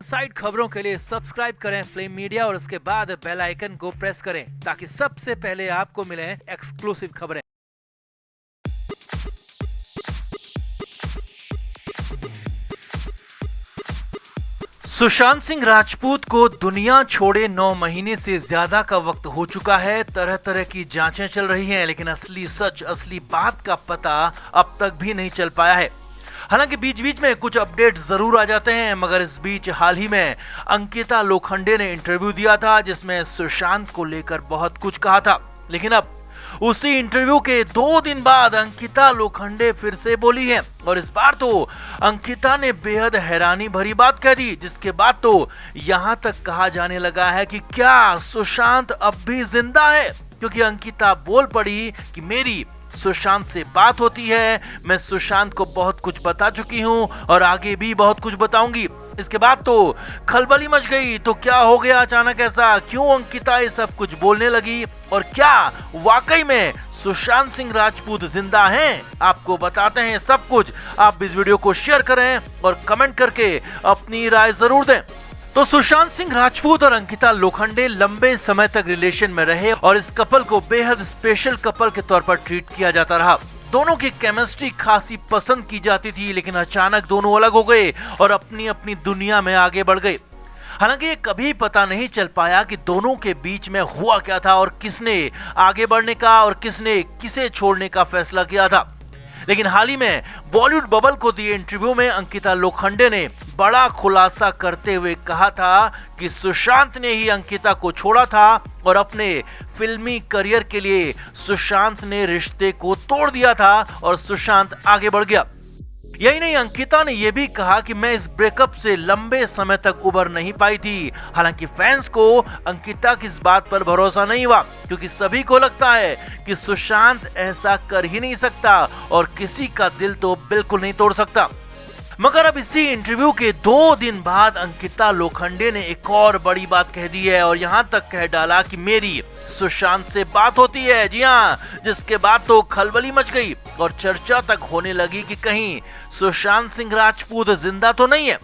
Side खबरों के लिए सब्सक्राइब करें फ्लेम मीडिया और उसके बाद बेल आइकन को प्रेस करें ताकि सबसे पहले आपको मिले एक्सक्लूसिव खबरें। सुशांत सिंह राजपूत को दुनिया छोड़े 9 महीने से ज्यादा का वक्त हो चुका है। तरह तरह की जांचें चल रही हैं, लेकिन असली सच, असली बात का पता अब तक भी नहीं चल पाया है। हालांकि बीच बीच में कुछ अपडेट जरूर आ जाते हैं, मगर इस बीच हाल ही में अंकिता लोखंडे ने इंटरव्यू दिया था जिसमें सुशांत को लेकर बहुत कुछ कहा था। लेकिन अब उसी इंटरव्यू के 2 दिन बाद अंकिता लोखंडे फिर से बोली है और इस बार तो अंकिता ने बेहद हैरानी भरी बात कह दी, जिसके बाद तो यहां तक कहा जाने लगा है कि क्या सुशांत अब भी जिंदा है, क्योंकि अंकिता बोल पड़ी कि मेरी सुशांत से बात होती है, मैं सुशांत को बहुत कुछ बता चुकी हूं और आगे भी बहुत कुछ बताऊंगी। इसके बाद तो खलबली मच गई। तो क्या हो गया अचानक ऐसा, क्यों अंकिता ये सब कुछ बोलने लगी और क्या वाकई में सुशांत सिंह राजपूत जिंदा हैं? आपको बताते हैं सब कुछ। आप इस वीडियो को शेयर करें और कमेंट करके अपनी राय जरूर दें। तो सुशांत सिंह राजपूत और अंकिता लोखंडे लंबे समय तक रिलेशन में रहे और इस कपल को बेहद स्पेशल कपल के तौर पर ट्रीट किया जाता रहा। दोनों की केमिस्ट्री खासी पसंद की जाती थी, लेकिन अचानक दोनों अलग हो गए और अपनी अपनी दुनिया में आगे बढ़ गए। हालांकि ये कभी पता नहीं चल पाया कि दोनों के बीच में हुआ क्या था और किसने आगे बढ़ने का और किसने किसे छोड़ने का फैसला किया था। लेकिन हाल ही में बॉलीवुड बबल को दिए इंटरव्यू में अंकिता लोखंडे ने बड़ा खुलासा करते हुए कहा था कि सुशांत ने ही अंकिता को छोड़ा था और अपने फिल्मी करियर के लिए सुशांत ने रिश्ते को तोड़ दिया था और सुशांत आगे बढ़ गया। यही नहीं, अंकिता ने यह भी कहा कि मैं इस ब्रेकअप से लंबे समय तक उबर नहीं पाई थी। हालांकि फैंस को अंकिता की इस बात पर भरोसा नहीं हुआ, क्योंकि सभी को लगता है कि सुशांत ऐसा कर ही नहीं सकता और किसी का दिल तो बिल्कुल नहीं तोड़ सकता। मगर अब इसी इंटरव्यू के 2 दिन बाद अंकिता लोखंडे ने एक और बड़ी बात कह दी है और यहां तक कह डाला कि मेरी सुशांत से बात होती है। जी हाँ, जिसके बाद तो खलबली मच गई और चर्चा तक होने लगी कि कहीं सुशांत सिंह राजपूत जिंदा तो नहीं है।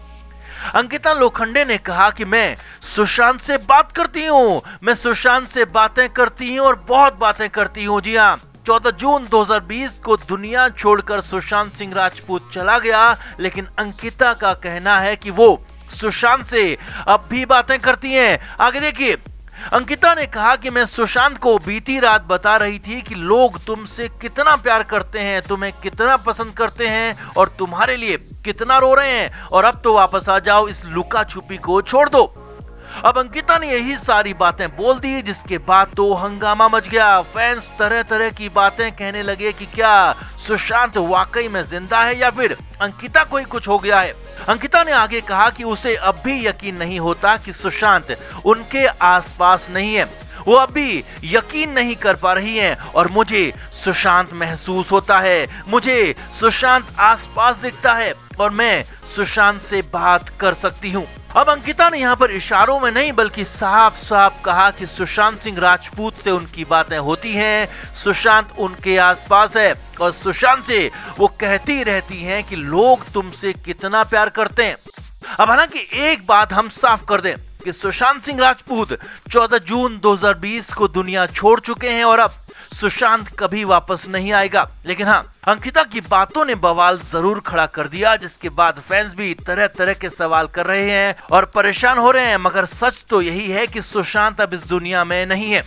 अंकिता लोखंडे ने कहा कि मैं सुशांत से बात करती हूँ, मैं सुशांत से बातें करती हूँ और बहुत बातें करती हूँ। जी हाँ, 14 जून 2020 को दुनिया छोड़कर सुशांत सिंह राजपूत चला गया, लेकिन अंकिता का कहना है कि वो सुशांत से अब भी बातें करती हैं। आगे देखिए, अंकिता ने कहा कि मैं सुशांत को बीती रात बता रही थी कि लोग तुमसे कितना प्यार करते हैं, तुम्हें कितना पसंद करते हैं और तुम्हारे लिए कितना रो रहे हैं, और अब तो वापस आ जाओ, इस लुका छुपी को छोड़ दो। अब अंकिता ने यही सारी बातें बोल दी, जिसके बाद तो हंगामा मच गया। फैंस तरह तरह की बातें कहने लगे कि क्या सुशांत वाकई में जिंदा है या फिर अंकिता को ही कुछ हो गया है। अंकिता ने आगे कहा कि उसे अब भी यकीन नहीं होता कि सुशांत उनके आसपास नहीं है, वो अब भी यकीन नहीं कर पा रही हैं और मुझे सुशांत महसूस होता है, मुझे सुशांत आसपास दिखता है और मैं सुशांत से बात कर सकती हूँ। अब अंकिता ने यहाँ पर इशारों में नहीं बल्कि साफ साफ कहा कि सुशांत सिंह राजपूत से उनकी बातें होती हैं, सुशांत उनके आसपास है और सुशांत से वो कहती रहती हैं कि लोग तुमसे कितना प्यार करते हैं। अब हालांकि एक बात हम साफ कर दें कि सुशांत सिंह राजपूत 14 जून 2020 को दुनिया छोड़ चुके हैं और अब सुशांत कभी वापस नहीं आएगा। लेकिन हाँ, अंकिता की बातों ने बवाल जरूर खड़ा कर दिया, जिसके बाद फैंस भी तरह तरह के सवाल कर रहे हैं और परेशान हो रहे हैं। मगर सच तो यही है कि सुशांत अब इस दुनिया में नहीं है।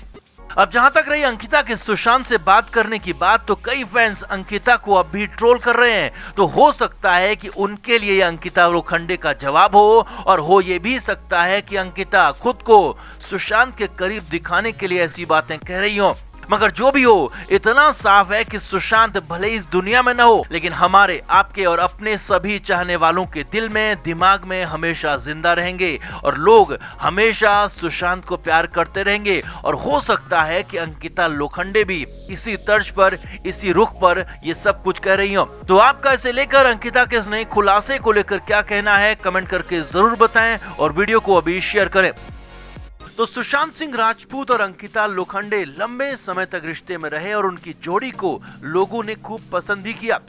अब जहां तक रही अंकिता के सुशांत से बात करने की बात, तो कई फैंस अंकिता को अब भी ट्रोल कर रहे हैं। तो हो सकता है कि उनके लिए अंकिता लोखंडे का जवाब हो, और हो ये भी सकता है कि अंकिता खुद को सुशांत के करीब दिखाने के लिए ऐसी बातें कह रही हो। मगर जो भी हो, इतना साफ है कि सुशांत भले इस दुनिया में न हो, लेकिन हमारे, आपके और अपने सभी चाहने वालों के दिल में, दिमाग में हमेशा जिंदा रहेंगे और लोग हमेशा सुशांत को प्यार करते रहेंगे। और हो सकता है कि अंकिता लोखंडे भी इसी तर्ज पर, इसी रुख पर ये सब कुछ कह रही हो। तो आपका इसे लेकर अंकिता के इस नए खुलासे को लेकर क्या कहना है, कमेंट करके जरूर बताएं और वीडियो को अभी शेयर करें। तो सुशांत सिंह राजपूत और अंकिता लोखंडे लंबे समय तक रिश्ते में रहे और उनकी जोड़ी को लोगों ने खूब पसंद भी किया।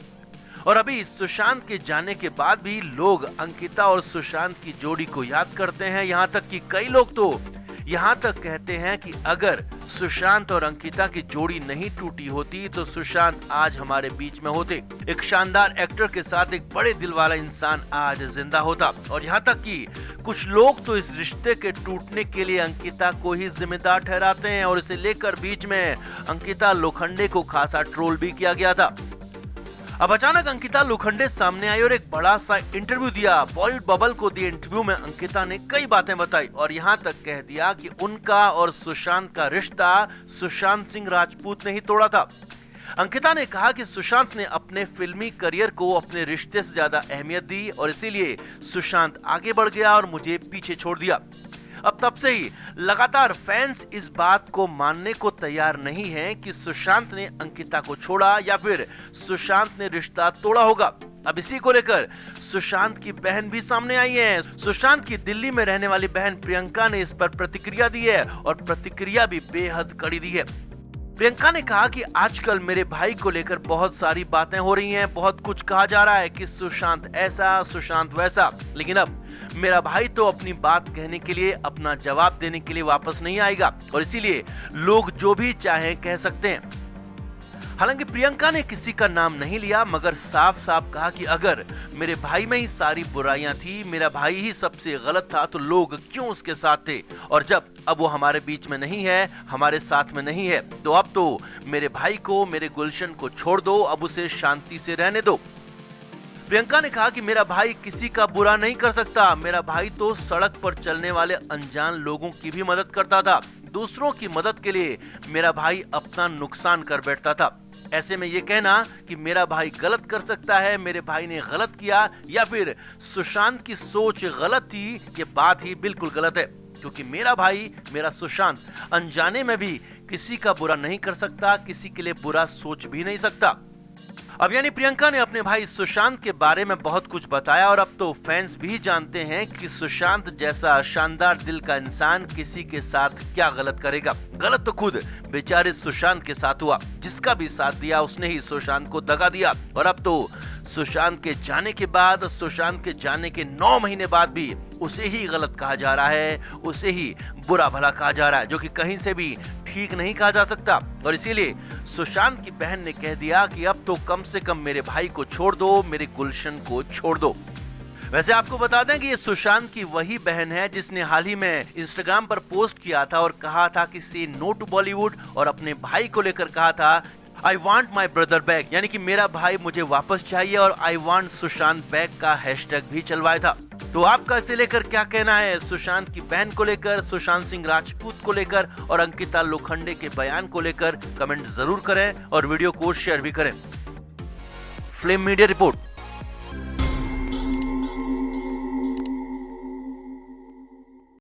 और अभी सुशांत के जाने के बाद भी लोग अंकिता और सुशांत की जोड़ी को याद करते हैं। यहाँ तक कि कई लोग तो यहाँ तक कहते हैं कि अगर सुशांत और अंकिता की जोड़ी नहीं टूटी होती तो सुशांत आज हमारे बीच में होते। एक शानदार एक्टर के साथ एक बड़े दिल वाला इंसान आज जिंदा होता। और यहाँ तक कि कुछ लोग तो इस रिश्ते के टूटने के लिए अंकिता को ही जिम्मेदार ठहराते हैं और इसे लेकर बीच में अंकिता लोखंडे को खासा ट्रोल भी किया गया था। अब अचानक अंकिता लोखंडे सामने आई और एक बड़ा सा इंटरव्यू दिया। बॉलीवुड बबल को दिए इंटरव्यू में अंकिता ने कई बातें बताई और यहाँ तक कह दिया कि उनका और सुशांत का रिश्ता सुशांत सिंह राजपूत ने ही तोड़ा था। अंकिता ने कहा कि सुशांत ने अपने फिल्मी करियर को अपने रिश्ते से ज्यादा अहमियत दी और इसीलिए सुशांत आगे बढ़ गया और मुझे पीछे छोड़ दिया। अब तब से ही लगातार फैंस इस बात को मानने को तैयार नहीं हैं कि सुशांत ने अंकिता को छोड़ा या फिर सुशांत ने रिश्ता तोड़ा होगा। अब इसी को लेकर सुशांत की बहन भी सामने आई है। सुशांत की दिल्ली में रहने वाली बहन प्रियंका ने इस पर प्रतिक्रिया दी है और प्रतिक्रिया भी बेहद कड़ी दी है। प्रियंका ने कहा कि आजकल मेरे भाई को लेकर बहुत सारी बातें हो रही हैं, बहुत कुछ कहा जा रहा है कि सुशांत ऐसा सुशांत वैसा, लेकिन अब मेरा भाई तो अपनी बात कहने के लिए, अपना जवाब देने के लिए वापस नहीं आएगा और इसीलिए लोग जो भी चाहे कह सकते हैं। हालांकि प्रियंका ने किसी का नाम नहीं लिया मगर साफ साफ कहा कि अगर मेरे भाई में ही सारी बुराइयां थी, मेरा भाई ही सबसे गलत था, तो लोग क्यों उसके साथ थे, और जब अब वो हमारे बीच में नहीं है, हमारे साथ में नहीं है, तो अब तो मेरे भाई को, मेरे गुलशन को छोड़ दो, अब उसे शांति से रहने दो। प्रियंका ने कहा कि मेरा भाई किसी का बुरा नहीं कर सकता, मेरा भाई तो सड़क पर चलने वाले अनजान लोगों की भी मदद करता था, दूसरों की मदद के लिए मेरा भाई अपना नुकसान कर बैठता था। ऐसे में ये कहना कि मेरा भाई गलत कर सकता है, मेरे भाई ने गलत किया या फिर सुशांत की सोच गलत थी, ये बात ही बिल्कुल गलत है, क्योंकि मेरा भाई, मेरा सुशांत अनजाने में भी किसी का बुरा नहीं कर सकता, किसी के लिए बुरा सोच भी नहीं सकता। अब यानी प्रियंका ने अपने भाई सुशांत के बारे में बहुत कुछ बताया और अब तो फैंस भी जानते हैं कि सुशांत जैसा शानदार दिल का इंसान किसी के साथ क्या गलत करेगा। गलत तो खुद बेचारे सुशांत के साथ हुआ, जिसका भी साथ दिया उसने ही सुशांत को दगा दिया। और अब तो सुशांत के जाने के बाद, सुशांत के जाने के 9 महीने बाद भी उसे ही गलत कहा जा रहा है, उसे ही बुरा भला कहा जा रहा है, जो कि कहीं से भी ठीक नहीं कहा जा सकता। और इसीलिए सुशांत की बहन ने कह दिया कि अब तो कम से कम मेरे भाई को छोड़ दो, मेरे गुलशन को छोड़ दो। वैसे आपको बता दें कि ये सुशांत की वही बहन है जिसने हाल ही में इंस्टाग्राम पर पोस्ट किया था और कहा था कि से नो टू बॉलीवुड, और अपने भाई को लेकर कहा था I want my brother back, यानी कि मेरा भाई मुझे वापस चाहिए, और आई वॉन्ट सुशांत बैक का हैशटैग भी चलवाया था। तो आपका इसे लेकर क्या कहना है? सुशांत की बहन को लेकर, सुशांत सिंह राजपूत को लेकर और अंकिता लोखंडे के बयान को लेकर कमेंट जरूर करें और वीडियो को शेयर भी करें। Flame media report.